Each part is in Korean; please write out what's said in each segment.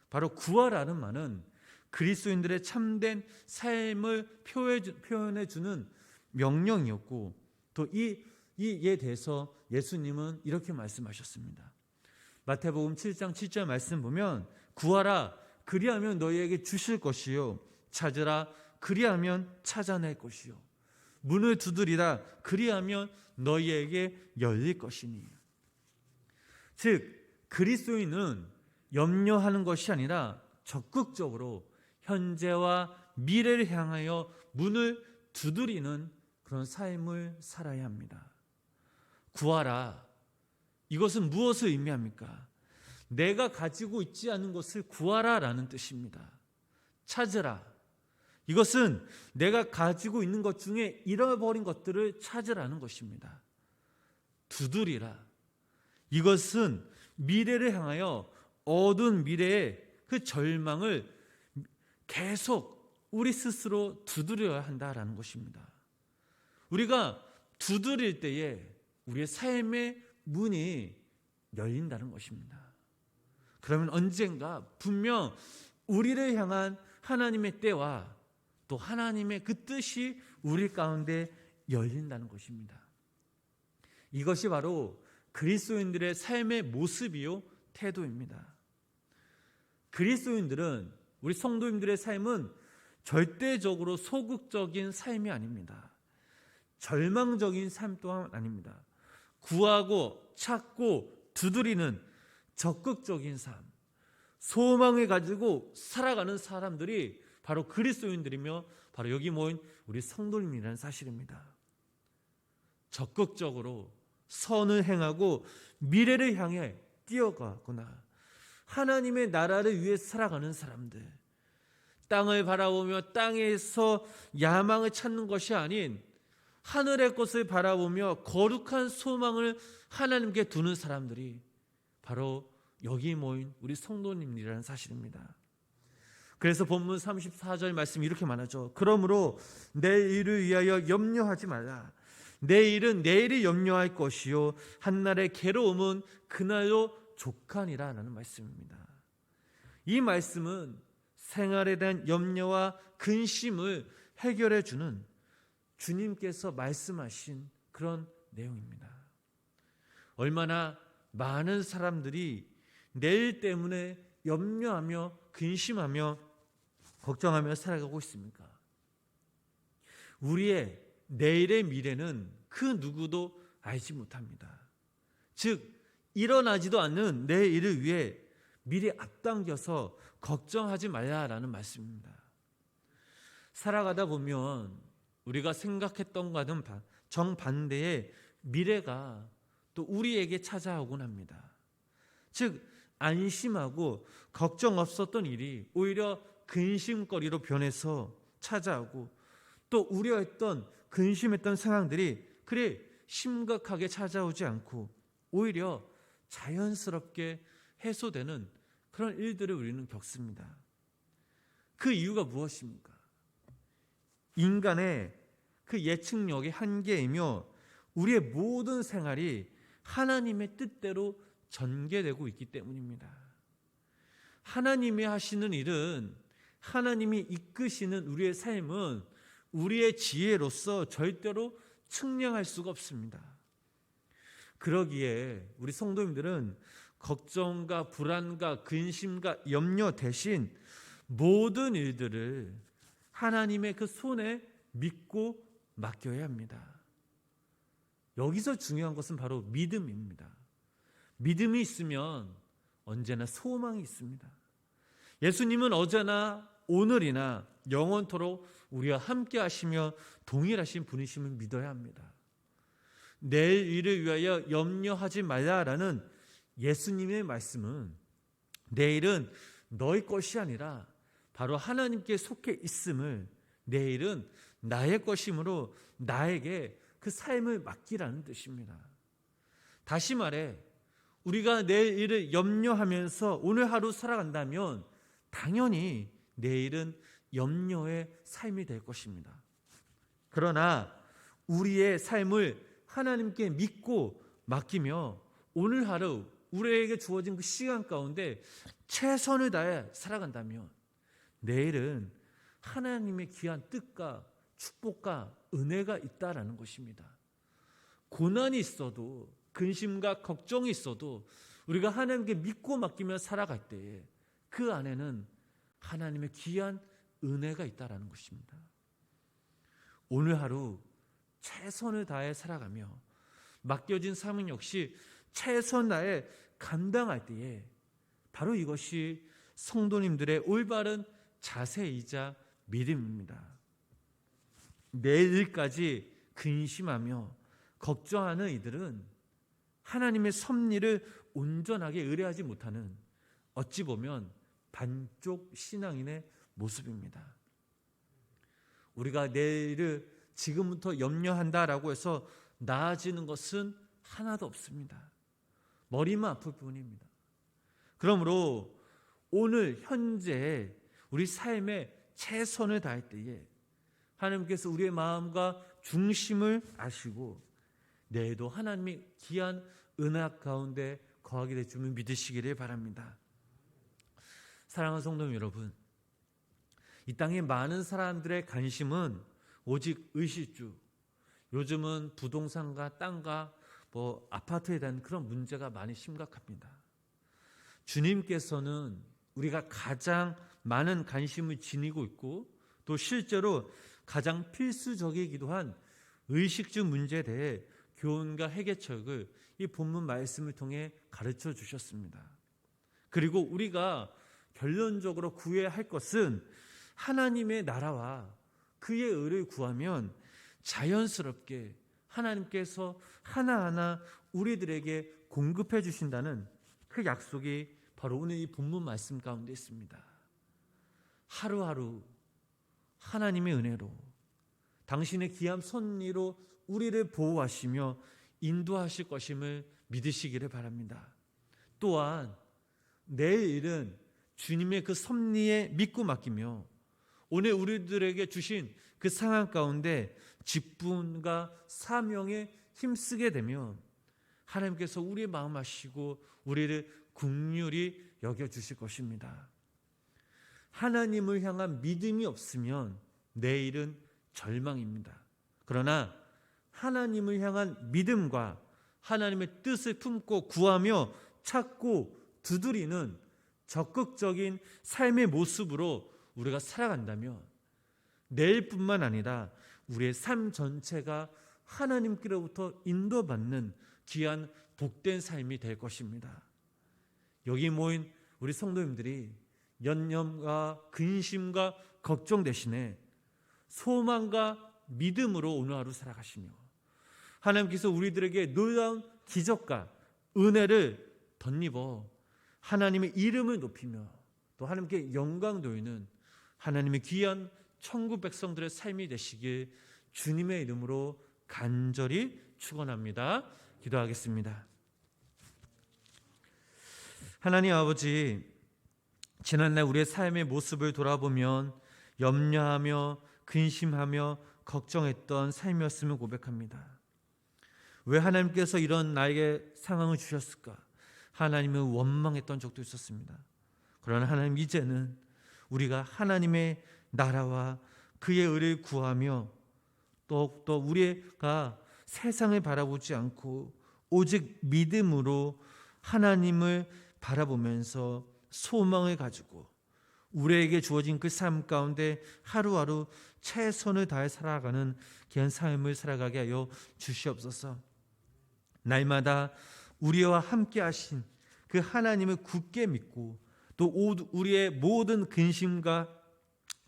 바로 구하라는 말은 그리스도인들의 참된 삶을 표현해 주는 명령이었고, 또 이에 대해서 예수님은 이렇게 말씀하셨습니다. 마태복음 7장 7절 말씀 보면, 구하라 그리하면 너희에게 주실 것이요, 찾으라 그리하면 찾아낼 것이요, 문을 두드리라 그리하면 너희에게 열릴 것이니. 즉 그리스도인은 염려하는 것이 아니라 적극적으로 현재와 미래를 향하여 문을 두드리는 그런 삶을 살아야 합니다. 구하라, 이것은 무엇을 의미합니까? 내가 가지고 있지 않은 것을 구하라라는 뜻입니다. 찾으라, 이것은 내가 가지고 있는 것 중에 잃어버린 것들을 찾으라는 것입니다. 두드리라, 이것은 미래를 향하여 어두운 미래의 그 절망을 계속 우리 스스로 두드려야 한다라는 것입니다. 우리가 두드릴 때에 우리의 삶의 문이 열린다는 것입니다. 그러면 언젠가 분명 우리를 향한 하나님의 때와 또 하나님의 그 뜻이 우리 가운데 열린다는 것입니다. 이것이 바로 그리스도인들의 삶의 모습이요 태도입니다. 그리스도인들은, 우리 성도님들의 삶은 절대적으로 소극적인 삶이 아닙니다. 절망적인 삶 또한 아닙니다. 구하고 찾고 두드리는 적극적인 삶, 소망을 가지고 살아가는 사람들이 바로 그리스도인들이며 바로 여기 모인 우리 성도님이라는 사실입니다. 적극적으로 선을 행하고 미래를 향해 뛰어가거나 하나님의 나라를 위해 살아가는 사람들, 땅을 바라보며 땅에서 야망을 찾는 것이 아닌 하늘의 것을 바라보며 거룩한 소망을 하나님께 두는 사람들이 바로 여기 모인 우리 성도님이라는 사실입니다. 그래서 본문 34절 말씀이 이렇게 말하죠. 그러므로 내일을 위하여 염려하지 말라. 내일은 내일이 염려할 것이요 한날의 괴로움은 그날로 족하니라 라는 말씀입니다. 이 말씀은 생활에 대한 염려와 근심을 해결해 주는 주님께서 말씀하신 그런 내용입니다. 얼마나 많은 사람들이 내일 때문에 염려하며 근심하며 걱정하며 살아가고 있습니까? 우리의 내일의 미래는 그 누구도 알지 못합니다. 즉 일어나지도 않는 내일을 위해 미리 앞당겨서 걱정하지 말라라는 말씀입니다. 살아가다 보면 우리가 생각했던 것과는 정반대의 미래가 또 우리에게 찾아오곤 합니다. 즉 안심하고 걱정 없었던 일이 오히려 근심거리로 변해서 찾아오고, 또 우려했던 근심했던 상황들이 그리 심각하게 찾아오지 않고 오히려 자연스럽게 해소되는 그런 일들을 우리는 겪습니다. 그 이유가 무엇입니까? 인간의 그 예측력의 한계이며 우리의 모든 생활이 하나님의 뜻대로 전개되고 있기 때문입니다. 하나님이 하시는 일은, 하나님이 이끄시는 우리의 삶은 우리의 지혜로서 절대로 측량할 수가 없습니다. 그러기에 우리 성도님들은 걱정과 불안과 근심과 염려 대신 모든 일들을 하나님의 그 손에 믿고 맡겨야 합니다. 여기서 중요한 것은 바로 믿음입니다. 믿음이 있으면 언제나 소망이 있습니다. 예수님은 어제나 오늘이나 영원토록 우리와 함께 하시며 동일하신 분이심을 믿어야 합니다. 내일 일을 위하여 염려하지 말라라는 예수님의 말씀은 내일은 너희 것이 아니라 바로 하나님께 속해 있음을, 내일은 나의 것이므로 나에게 그 삶을 맡기라는 뜻입니다. 다시 말해 우리가 내일 일을 염려하면서 오늘 하루 살아간다면 당연히 내일은 염려의 삶이 될 것입니다. 그러나 우리의 삶을 하나님께 믿고 맡기며 오늘 하루 우리에게 주어진 그 시간 가운데 최선을 다해 살아간다면 내일은 하나님의 귀한 뜻과 축복과 은혜가 있다라는 것입니다. 고난이 있어도 근심과 걱정이 있어도 우리가 하나님께 믿고 맡기며 살아갈 때에 그 안에는 하나님의 귀한 은혜가 있다라는 것입니다. 오늘 하루 최선을 다해 살아가며 맡겨진 사명 역시 최선 다해 감당할 때에 바로 이것이 성도님들의 올바른 자세이자 믿음입니다. 내일까지 근심하며 걱정하는 이들은 하나님의 섭리를 온전하게 의뢰하지 못하는 어찌 보면 반쪽 신앙인의 모습입니다. 우리가 내일을 지금부터 염려한다라고 해서 나아지는 것은 하나도 없습니다. 머리만 아플 뿐입니다. 그러므로 오늘 현재 우리 삶에 최선을 다할 때에 하나님께서 우리의 마음과 중심을 아시고 내일도 하나님의 귀한 은혜 가운데 거하게 될 줄을 믿으시기를 바랍니다. 사랑하는 성도 여러분, 이 땅의 많은 사람들의 관심은 오직 의식주, 요즘은 부동산과 땅과 아파트에 대한 그런 문제가 많이 심각합니다. 주님께서는 우리가 가장 많은 관심을 지니고 있고 또 실제로 가장 필수적이기도 한 의식주 문제에 대해 교훈과 해결책을 이 본문 말씀을 통해 가르쳐 주셨습니다. 그리고 우리가 결론적으로 구해야 할 것은 하나님의 나라와 그의 의를 구하면 자연스럽게 하나님께서 하나하나 우리들에게 공급해 주신다는 그 약속이 바로 오늘 이 본문 말씀 가운데 있습니다. 하루하루 하나님의 은혜로 당신의 귀한 섭리로 우리를 보호하시며 인도하실 것임을 믿으시기를 바랍니다. 또한 내일은 주님의 그 섭리에 믿고 맡기며 오늘 우리들에게 주신 그 상황 가운데 직분과 사명에 힘쓰게 되면 하나님께서 우리의 마음 아시고 우리를 긍휼히 여겨주실 것입니다. 하나님을 향한 믿음이 없으면 내일은 절망입니다. 그러나 하나님을 향한 믿음과 하나님의 뜻을 품고 구하며 찾고 두드리는 적극적인 삶의 모습으로 우리가 살아간다면 내일뿐만 아니라 우리의 삶 전체가 하나님께로부터 인도받는 귀한 복된 삶이 될 것입니다. 여기 모인 우리 성도님들이 연념과 근심과 걱정 대신에 소망과 믿음으로 오늘 하루 살아가시며 하나님께서 우리들에게 놀라운 기적과 은혜를 덧입어 하나님의 이름을 높이며 또 하나님께 영광 돌리는 하나님의 귀한 천국 백성들의 삶이 되시길 주님의 이름으로 간절히 축원합니다. 기도하겠습니다. 하나님 아버지, 지난날 우리의 삶의 모습을 돌아보면 염려하며 근심하며 걱정했던 삶이었음을 고백합니다. 왜 하나님께서 이런 나에게 상황을 주셨을까? 하나님을 원망했던 적도 있었습니다. 그러나 하나님, 이제는 우리가 하나님의 나라와 그의 의를 구하며 또 우리가 세상을 바라보지 않고 오직 믿음으로 하나님을 바라보면서 소망을 가지고 우리에게 주어진 그 삶 가운데 하루하루 최선을 다해 살아가는 귀한 삶을 살아가게 하여 주시옵소서. 날마다 우리와 함께 하신 그 하나님을 굳게 믿고 또 우리의 모든 근심과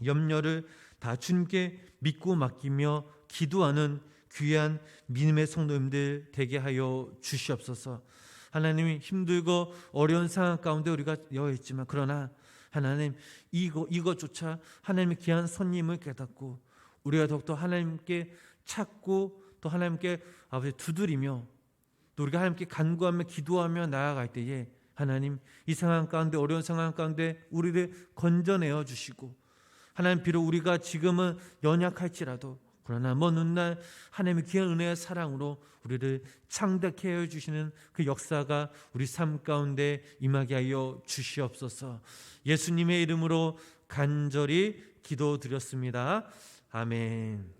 염려를 다 주님께 믿고 맡기며 기도하는 귀한 믿음의 성도님들 되게 하여 주시옵소서. 하나님이 힘들고 어려운 상황 가운데 우리가 여여 있지만 그러나 하나님 이것조차 하나님의 귀한 선님을 깨닫고 우리가 더욱더 하나님께 찾고 또 하나님께 아버지 두드리며 또 우리가 하나님께 간구하며 기도하며 나아갈 때에 하나님 이 상황 가운데 어려운 상황 가운데 우리를 건져내어 주시고 하나님 비록 우리가 지금은 연약할지라도 그러나 먼 훗날 하나님의 귀한 은혜와 사랑으로 우리를 창대케 하여 주시는 그 역사가 우리 삶 가운데 임하게 하여 주시옵소서. 예수님의 이름으로 간절히 기도드렸습니다. 아멘.